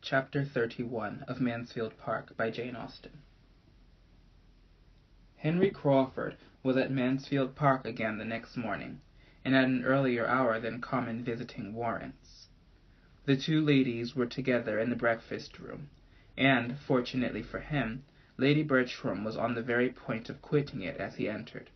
Chapter 31 of Mansfield Park by Jane Austen. Henry Crawford was at Mansfield Park again the next morning, and at an earlier hour than common visiting warrants. The two ladies were together in the breakfast-room, and, fortunately for him, Lady Bertram was on the very point of quitting it as he entered.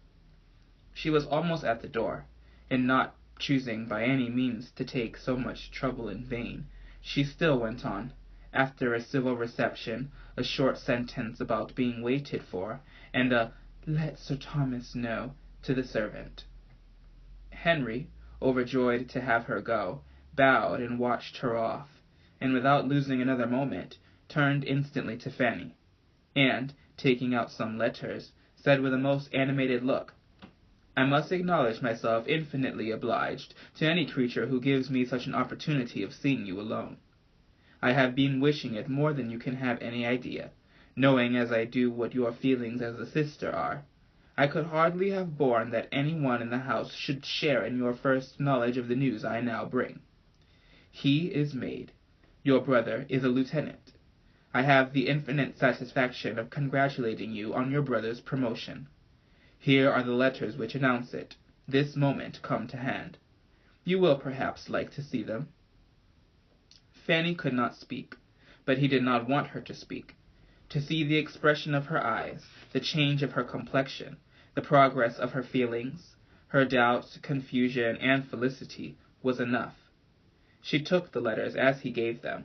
She was almost at the door, and not choosing by any means to take so much trouble in vain, she still went on, after a civil reception, a short sentence about being waited for, and a "let Sir Thomas know" to the servant. Henry, overjoyed to have her go, bowed and watched her off, and without losing another moment, turned instantly to Fanny, and, taking out some letters, said with a most animated look, "I must acknowledge myself infinitely obliged to any creature who gives me such an opportunity of seeing you alone. I have been wishing it more than you can have any idea, knowing as I do what your feelings as a sister are. I could hardly have borne that any one in the house should share in your first knowledge of the news I now bring. He is made. Your brother is a lieutenant. I have the infinite satisfaction of congratulating you on your brother's promotion. Here are the letters which announce it, this moment come to hand. You will perhaps like to see them." Fanny could not speak, but he did not want her to speak. To see the expression of her eyes, the change of her complexion, the progress of her feelings, her doubt, confusion, and felicity, was enough. She took the letters as he gave them.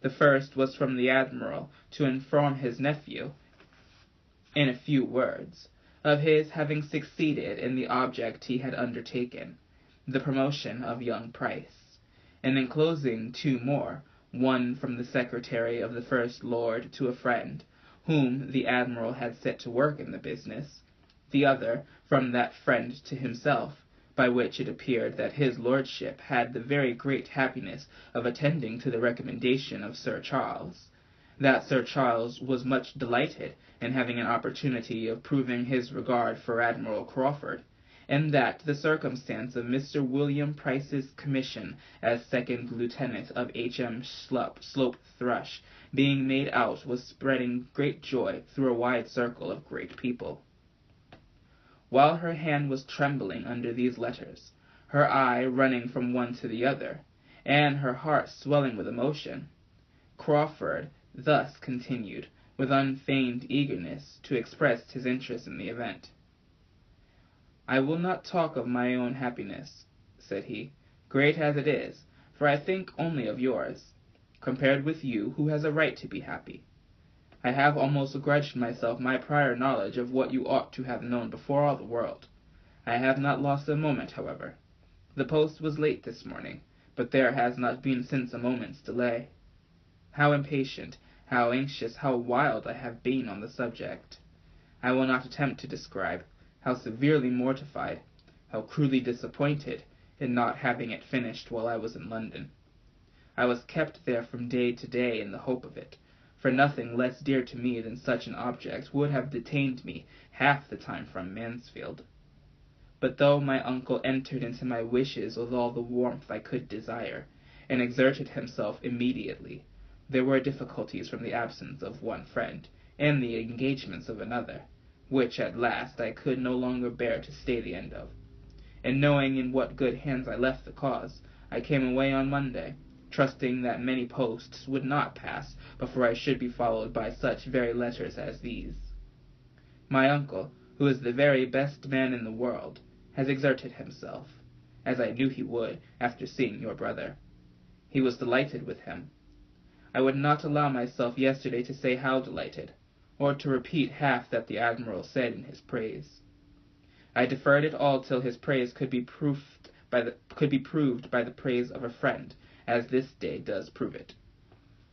The first was from the Admiral to inform his nephew, in a few words, of his having succeeded in the object he had undertaken, the promotion of young Price, and enclosing two more, one from the secretary of the First Lord to a friend, whom the Admiral had set to work in the business, the other from that friend to himself, by which it appeared that his lordship had the very great happiness of attending to the recommendation of Sir Charles, that Sir Charles was much delighted in having an opportunity of proving his regard for Admiral Crawford, and that the circumstance of Mr. William Price's commission as second lieutenant of H.M. Slope Thrush being made out was spreading great joy through a wide circle of great people. While her hand was trembling under these letters, her eye running from one to the other, and her heart swelling with emotion, Crawford thus continued, with unfeigned eagerness, to express his interest in the event. "I will not talk of my own happiness," said he, "great as it is, for I think only of yours. Compared with you, who has a right to be happy? I have almost grudged myself my prior knowledge of what you ought to have known before all the world. I have not lost a moment, however. The post was late this morning, but there has not been since a moment's delay. How impatient, how anxious, how wild I have been on the subject! I will not attempt to describe how severely mortified, how cruelly disappointed, in not having it finished while I was in London. I was kept there from day to day in the hope of it, for nothing less dear to me than such an object would have detained me half the time from Mansfield. But though my uncle entered into my wishes with all the warmth I could desire, and exerted himself immediately, there were difficulties from the absence of one friend, and the engagements of another, which at last I could no longer bear to stay the end of. And knowing in what good hands I left the cause, I came away on Monday, trusting that many posts would not pass before I should be followed by such very letters as these. My uncle, who is the very best man in the world, has exerted himself, as I knew he would after seeing your brother. He was delighted with him. I would not allow myself yesterday to say how delighted, or to repeat half that the Admiral said in his praise. I deferred it all till his praise could be proved by the praise of a friend, as this day does prove it.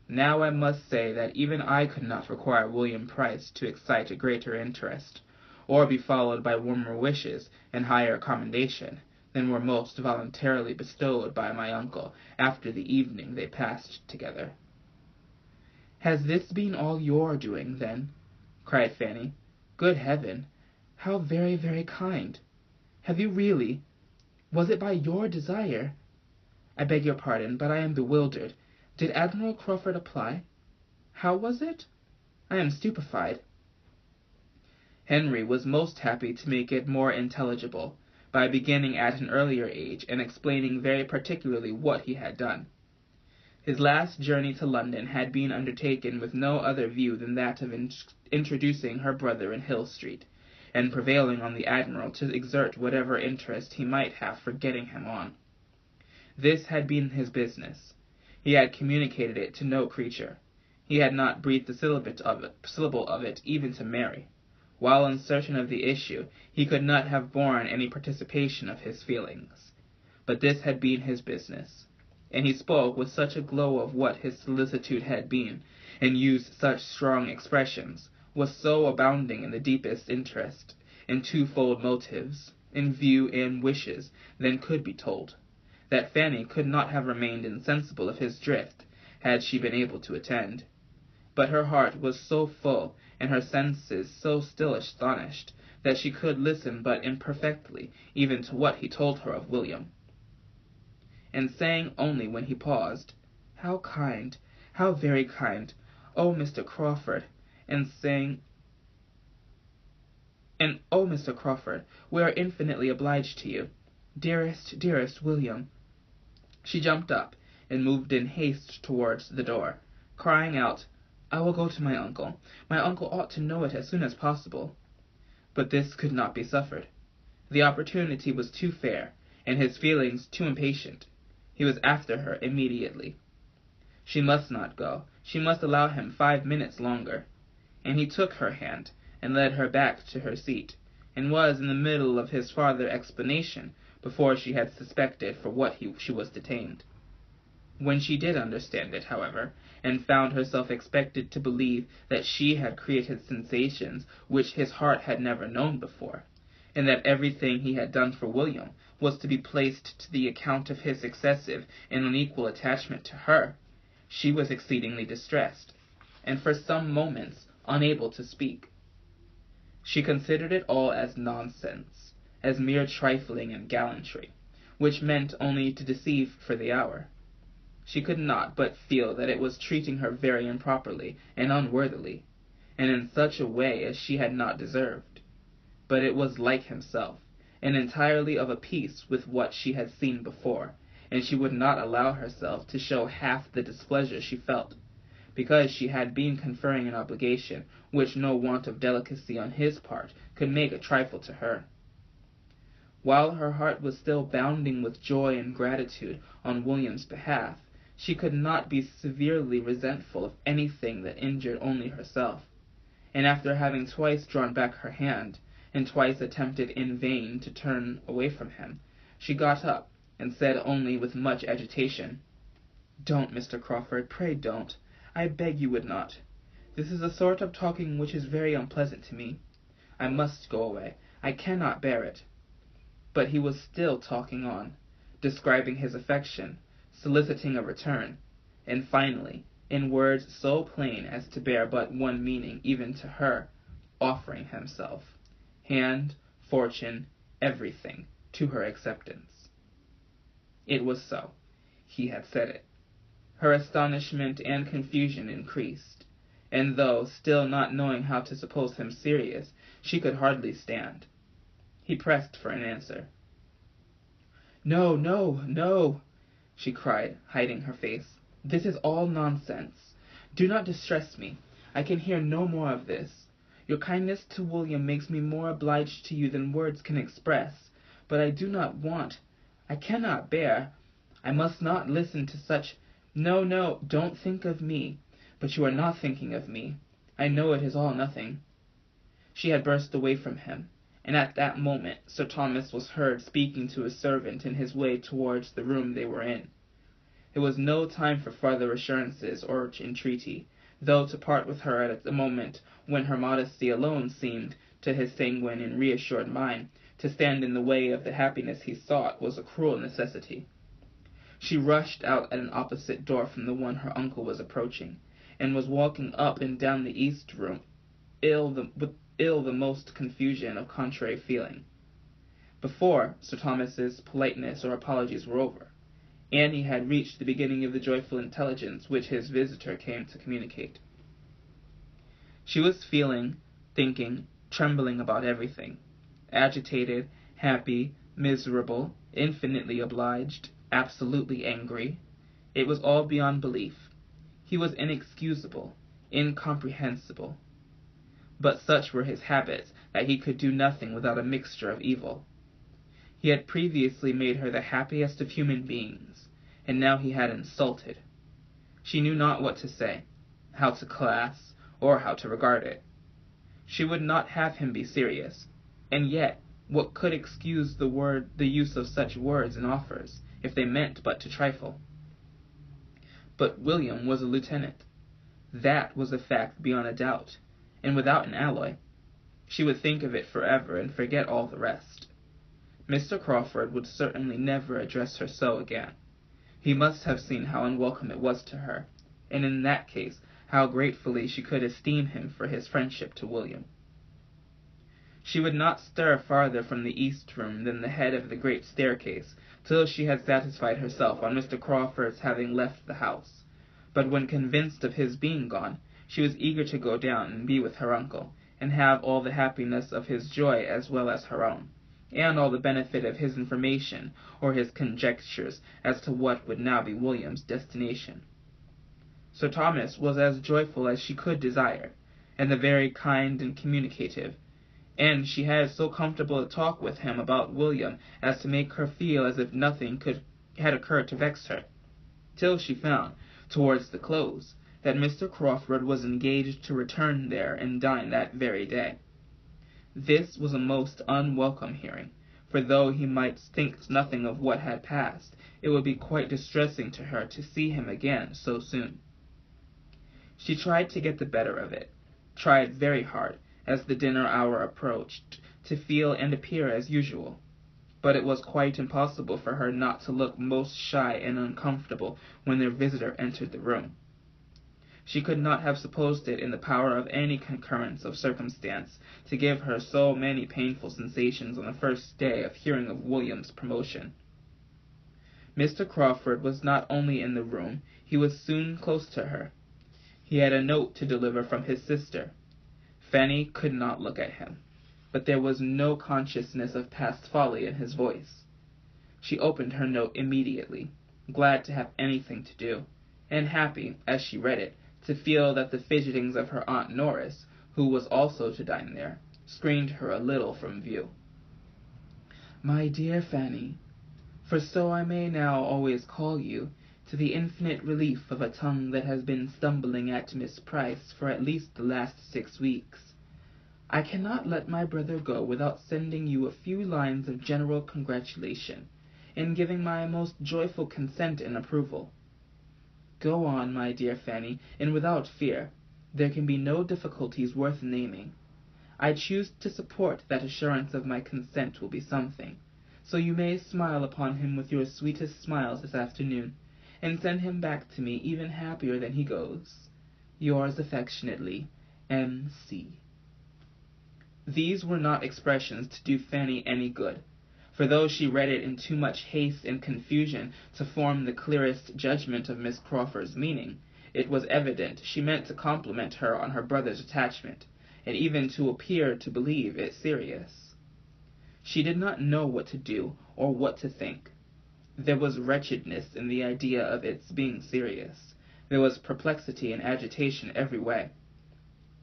Now I must say that even I could not require William Price to excite a greater interest, or be followed by warmer wishes and higher commendation, than were most voluntarily bestowed by my uncle after the evening they passed together. "Has this been all your doing, then?" cried Fanny. "Good heaven! How very, very kind! Have you really? Was it by your desire? I beg your pardon, but I am bewildered. Did Admiral Crawford apply? How was it? I am stupefied." Henry was most happy to make it more intelligible, by beginning at an earlier age and explaining very particularly what he had done. His last journey to London had been undertaken with no other view than that of introducing her brother in Hill Street, and prevailing on the Admiral to exert whatever interest he might have for getting him on. This had been his business. He had communicated it to no creature. He had not breathed a syllable of it even to Mary. While uncertain of the issue, he could not have borne any participation of his feelings. But this had been his business, and he spoke with such a glow of what his solicitude had been, and used such strong expressions, was so abounding in the deepest interest, in twofold motives, in view and wishes, than could be told, that Fanny could not have remained insensible of his drift, had she been able to attend. But her heart was so full, and her senses so still astonished, that she could listen but imperfectly even to what he told her of William, and saying only when he paused, "How kind, how very kind, oh Mr. Crawford," and "Oh Mr. Crawford, we are infinitely obliged to you. Dearest, dearest William." She jumped up, and moved in haste towards the door, crying out, "I will go to my uncle. My uncle ought to know it as soon as possible." But this could not be suffered. The opportunity was too fair, and his feelings too impatient. He was after her immediately. She must not go. She must allow him 5 minutes longer. And he took her hand, and led her back to her seat, and was in the middle of his farther explanation before she had suspected for what she was detained. When she did understand it, however, and found herself expected to believe that she had created sensations which his heart had never known before, and that everything he had done for William was to be placed to the account of his excessive and unequal attachment to her, she was exceedingly distressed, and for some moments unable to speak. She considered it all as nonsense, as mere trifling and gallantry, which meant only to deceive for the hour. She could not but feel that it was treating her very improperly and unworthily, and in such a way as she had not deserved. But it was like himself, and entirely of a piece with what she had seen before, and she would not allow herself to show half the displeasure she felt, because she had been conferring an obligation which no want of delicacy on his part could make a trifle to her. While her heart was still bounding with joy and gratitude on William's behalf, she could not be severely resentful of anything that injured only herself, and after having twice drawn back her hand, and twice attempted in vain to turn away from him, she got up, and said only with much agitation, "Don't, Mr. Crawford, pray don't. I beg you would not. This is a sort of talking which is very unpleasant to me. I must go away. I cannot bear it." But he was still talking on, describing his affection, soliciting a return, and finally, in words so plain as to bear but one meaning even to her, offering himself, hand, fortune, everything, to her acceptance. It was so. He had said it. Her astonishment and confusion increased, and though still not knowing how to suppose him serious, she could hardly stand. He pressed for an answer. "No, no, no," she cried, hiding her face. "This is all nonsense. Do not distress me. I can hear no more of this. Your kindness to William makes me more obliged to you than words can express, but I do not want, I cannot bear, I must not listen to such. No, no, don't think of me. But you are not thinking of me. I know it is all nothing." She had burst away from him, and at that moment Sir Thomas was heard speaking to a servant in his way towards the room they were in. It was no time for farther assurances or entreaty, though to part with her at a moment when her modesty alone seemed, to his sanguine and reassured mind, to stand in the way of the happiness he sought, was a cruel necessity. She rushed out at an opposite door from the one her uncle was approaching, and was walking up and down the east room, with the most confusion of contrary feeling. Before Sir Thomas's politeness or apologies were over, Annie had reached the beginning of the joyful intelligence which his visitor came to communicate. She was feeling, thinking, trembling about everything, agitated, happy, miserable, infinitely obliged, absolutely angry. It was all beyond belief. He was inexcusable, incomprehensible. But such were his habits that he could do nothing without a mixture of evil. He had previously made her the happiest of human beings, and now he had insulted. She knew not what to say, how to class, or how to regard it. She would not have him be serious, and yet what could excuse the use of such words and offers, if they meant but to trifle? But William was a lieutenant. That was a fact beyond a doubt, and without an alloy. She would think of it forever and forget all the rest. Mr. Crawford would certainly never address her so again. He must have seen how unwelcome it was to her, and in that case how gratefully she could esteem him for his friendship to William. She would not stir farther from the east room than the head of the great staircase till she had satisfied herself on Mr. Crawford's having left the house. But when convinced of his being gone, she was eager to go down and be with her uncle, and have all the happiness of his joy as well as her own, and all the benefit of his information or his conjectures as to what would now be William's destination. Sir Thomas was as joyful as she could desire, and very kind and communicative, and she had so comfortable a talk with him about William as to make her feel as if nothing had occurred to vex her, till she found, towards the close, that Mr. Crawford was engaged to return there and dine that very day. This was a most unwelcome hearing, for though he might think nothing of what had passed, it would be quite distressing to her to see him again so soon. She tried to get the better of it, tried very hard, as the dinner hour approached, to feel and appear as usual, but it was quite impossible for her not to look most shy and uncomfortable when their visitor entered the room. She could not have supposed it in the power of any concurrence of circumstance to give her so many painful sensations on the first day of hearing of William's promotion. Mr. Crawford was not only in the room, he was soon close to her. He had a note to deliver from his sister. Fanny could not look at him, but there was no consciousness of past folly in his voice. She opened her note immediately, glad to have anything to do, and happy, as she read it, to feel that the fidgetings of her Aunt Norris, who was also to dine there, screened her a little from view. My dear Fanny, for so I may now always call you, to the infinite relief of a tongue that has been stumbling at Miss Price for at least the last 6 weeks, I cannot let my brother go without sending you a few lines of general congratulation, and giving my most joyful consent and approval. Go on, my dear Fanny, and without fear. There can be no difficulties worth naming. I choose to support that assurance of my consent will be something, so you may smile upon him with your sweetest smiles this afternoon, and send him back to me even happier than he goes. Yours affectionately, M.C. These were not expressions to do Fanny any good, for though she read it in too much haste and confusion to form the clearest judgment of Miss Crawford's meaning, it was evident she meant to compliment her on her brother's attachment, and even to appear to believe it serious. She did not know what to do or what to think. There was wretchedness in the idea of its being serious. There was perplexity and agitation every way.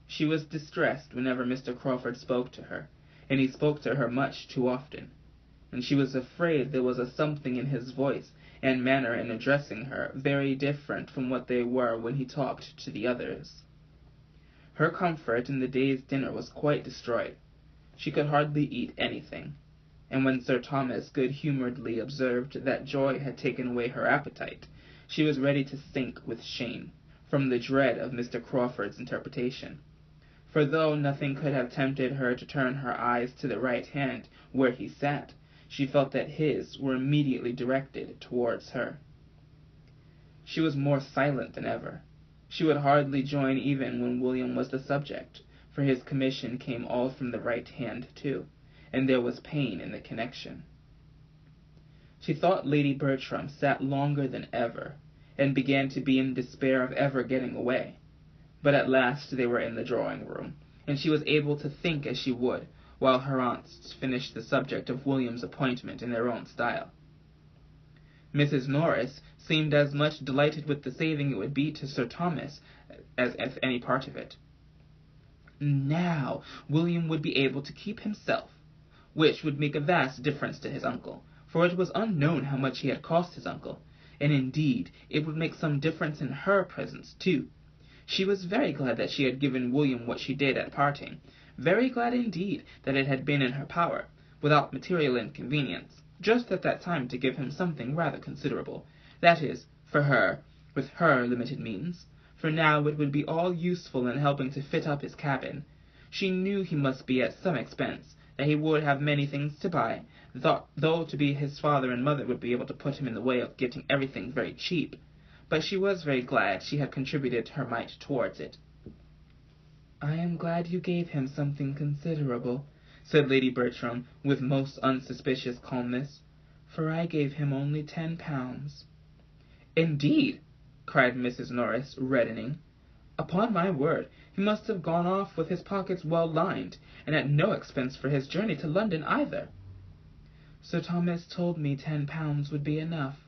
She was distressed whenever Mr. Crawford spoke to her, and he spoke to her much too often, and she was afraid there was a something in his voice and manner in addressing her very different from what they were when he talked to the others. Her comfort in the day's dinner was quite destroyed. She could hardly eat anything, and when Sir Thomas good-humouredly observed that joy had taken away her appetite, she was ready to sink with shame, from the dread of Mr. Crawford's interpretation. For though nothing could have tempted her to turn her eyes to the right hand where he sat, she felt that his were immediately directed towards her. She was more silent than ever. She would hardly join even when William was the subject, for his commission came all from the right hand too, and there was pain in the connection. She thought Lady Bertram sat longer than ever, and began to be in despair of ever getting away. But at last they were in the drawing-room, and she was able to think as she would, while her aunts finished the subject of William's appointment in their own style. Mrs. Norris seemed as much delighted with the saving it would be to Sir Thomas as any part of it. Now William would be able to keep himself, which would make a vast difference to his uncle, for it was unknown how much he had cost his uncle, and indeed it would make some difference in her presence too. She was very glad that she had given William what she did at parting, very glad indeed that it had been in her power, without material inconvenience, just at that time to give him something rather considerable, that is, for her, with her limited means, for now it would be all useful in helping to fit up his cabin. She knew he must be at some expense, that he would have many things to buy, though to be his father and mother would be able to put him in the way of getting everything very cheap. But she was very glad she had contributed her mite towards it. "I am glad you gave him something considerable," said Lady Bertram, with most unsuspicious calmness, "for I gave him only £10. "Indeed!" cried Mrs. Norris, reddening. "Upon my word, he must have gone off with his pockets well lined, and at no expense for his journey to London either." "Sir Thomas told me £10 would be enough."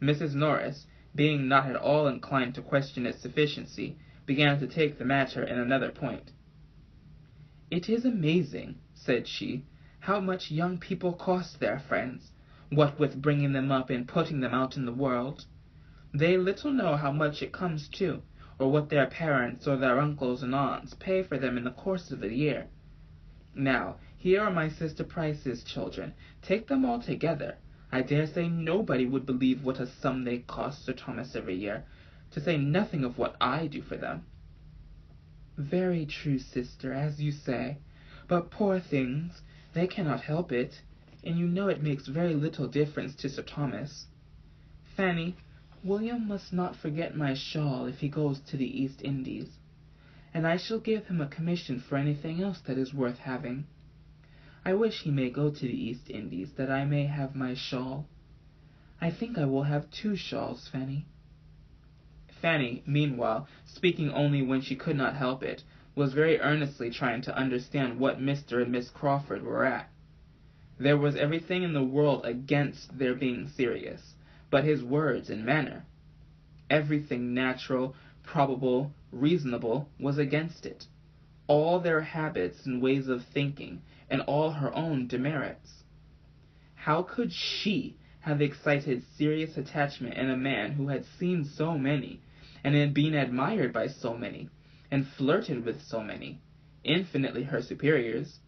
Mrs. Norris, being not at all inclined to question its sufficiency, began to take the matter in another point. "It is amazing," said she, "how much young people cost their friends, what with bringing them up and putting them out in the world. They little know how much it comes to, or what their parents or their uncles and aunts pay for them in the course of a year. Now, here are my sister Price's children. Take them all together. I dare say nobody would believe what a sum they cost Sir Thomas every year, to say nothing of what I do for them." "Very true, sister, as you say. But poor things, they cannot help it, and you know it makes very little difference to Sir Thomas. Fanny, William must not forget my shawl if he goes to the East Indies, and I shall give him a commission for anything else that is worth having. I wish he may go to the East Indies, that I may have my shawl. I think I will have 2 shawls, Fanny." Fanny, meanwhile, speaking only when she could not help it, was very earnestly trying to understand what Mr. and Miss Crawford were at. There was everything in the world against their being serious, but his words and manner. Everything natural, probable, reasonable was against it. All their habits and ways of thinking, and all her own demerits. How could she have excited serious attachment in a man who had seen so many, and had been admired by so many, and flirted with so many, infinitely her superiors,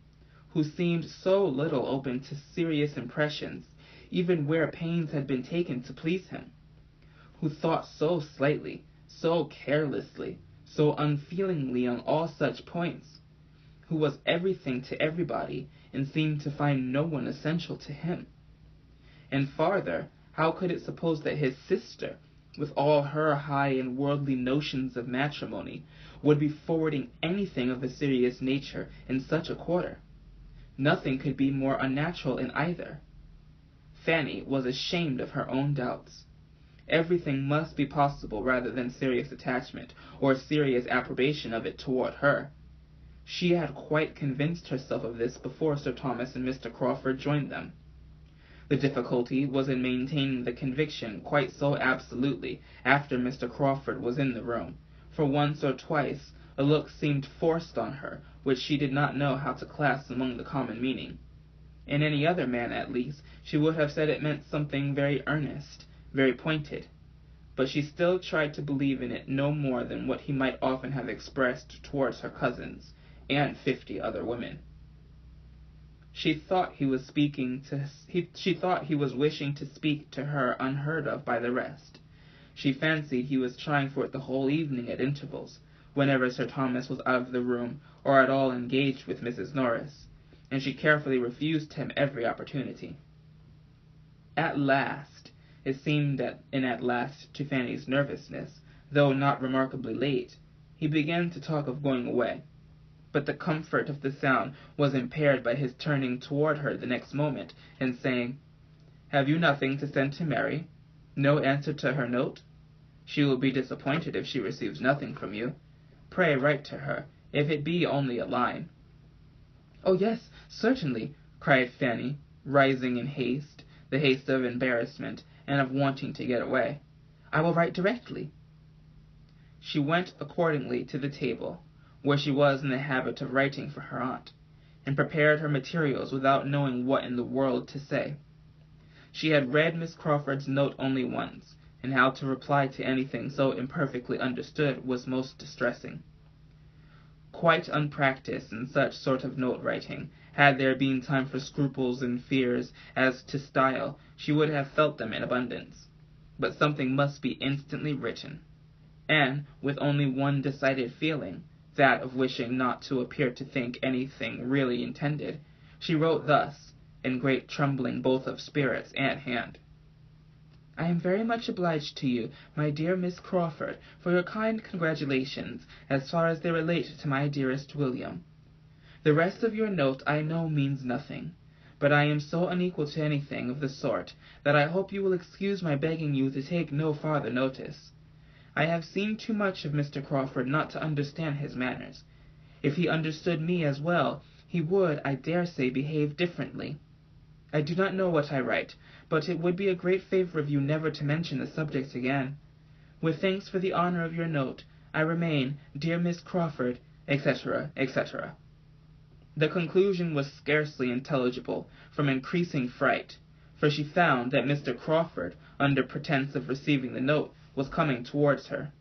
who seemed so little open to serious impressions, even where pains had been taken to please him, who thought so slightly, so carelessly, so unfeelingly on all such points, who was everything to everybody, and seemed to find no one essential to him? And farther, how could it suppose that his sister, with all her high and worldly notions of matrimony, would be forwarding anything of a serious nature in such a quarter? Nothing could be more unnatural in either. Fanny was ashamed of her own doubts. Everything must be possible rather than serious attachment, or serious approbation of it toward her. She had quite convinced herself of this before Sir Thomas and Mr. Crawford joined them. The difficulty was in maintaining the conviction quite so absolutely after Mr. Crawford was in the room, for once or twice a look seemed forced on her which she did not know how to class among the common meaning. In any other man, at least, she would have said it meant something very earnest, very pointed, but she still tried to believe in it no more than what he might often have expressed towards her cousins, and 50 other women. She thought he was wishing to speak to her unheard of by the rest. She fancied he was trying for it the whole evening at intervals, whenever Sir Thomas was out of the room or at all engaged with Mrs. Norris, and she carefully refused him every opportunity. At last, it seemed at last to Fanny's nervousness, though not remarkably late, he began to talk of going away. But the comfort of the sound was impaired by his turning toward her the next moment and saying, Have you nothing to send to Mary? No answer to her note? She will be disappointed if she receives nothing from you. Pray write to her, if it be only a line." "Oh, yes, certainly," cried Fanny, rising in haste, the haste of embarrassment and of wanting to get away. "I will write directly." She went accordingly to the table, where she was in the habit of writing for her aunt, and prepared her materials without knowing what in the world to say. She had read Miss Crawford's note only once, and how to reply to anything so imperfectly understood was most distressing. Quite unpractised in such sort of note-writing, had there been time for scruples and fears as to style, she would have felt them in abundance. But something must be instantly written, and with only one decided feeling, that of wishing not to appear to think anything really intended, she wrote thus, in great trembling both of spirits and hand: "I am very much obliged to you, my dear Miss Crawford, for your kind congratulations, as far as they relate to my dearest William. The rest of your note I know means nothing, but I am so unequal to anything of the sort that I hope you will excuse my begging you to take no farther notice. I have seen too much of Mr. Crawford not to understand his manners. If he understood me as well, he would, I dare say, behave differently. I do not know what I write, but it would be a great favor of you never to mention the subject again. With thanks for the honor of your note, I remain, dear Miss Crawford, etc., etc." The conclusion was scarcely intelligible from increasing fright, for she found that Mr. Crawford, under pretence of receiving the note, was coming towards her.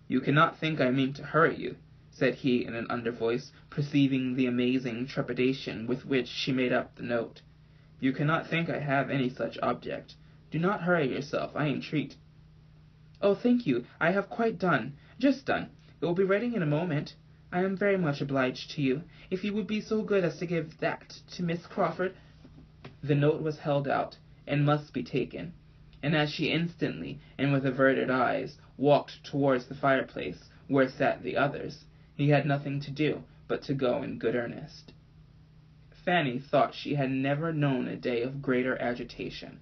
"You cannot think I mean to hurry you," said he in an under voice, perceiving the amazing trepidation with which she made up the note. "You cannot think I have any such object. Do not hurry yourself, I entreat." "Oh, thank you, I have quite done, just done. It will be ready in a moment. I am very much obliged to you. If you would be so good as to give that to Miss Crawford." The note was held out, and must be taken, and as she instantly, and with averted eyes, walked towards the fireplace, where sat the others, he had nothing to do but to go in good earnest. Fanny thought she had never known a day of greater agitation,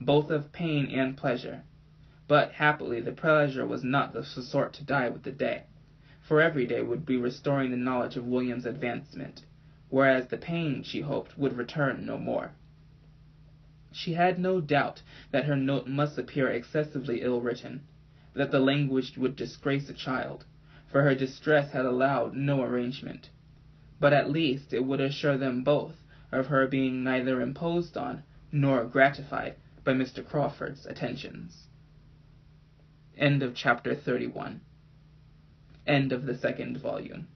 both of pain and pleasure. But happily the pleasure was not the sort to die with the day, for every day would be restoring the knowledge of William's advancement, whereas the pain, she hoped, would return no more. She had no doubt that her note must appear excessively ill-written, that the language would disgrace a child, for her distress had allowed no arrangement. But at least it would assure them both of her being neither imposed on nor gratified by Mr. Crawford's attentions. End of chapter 31. End of the second volume.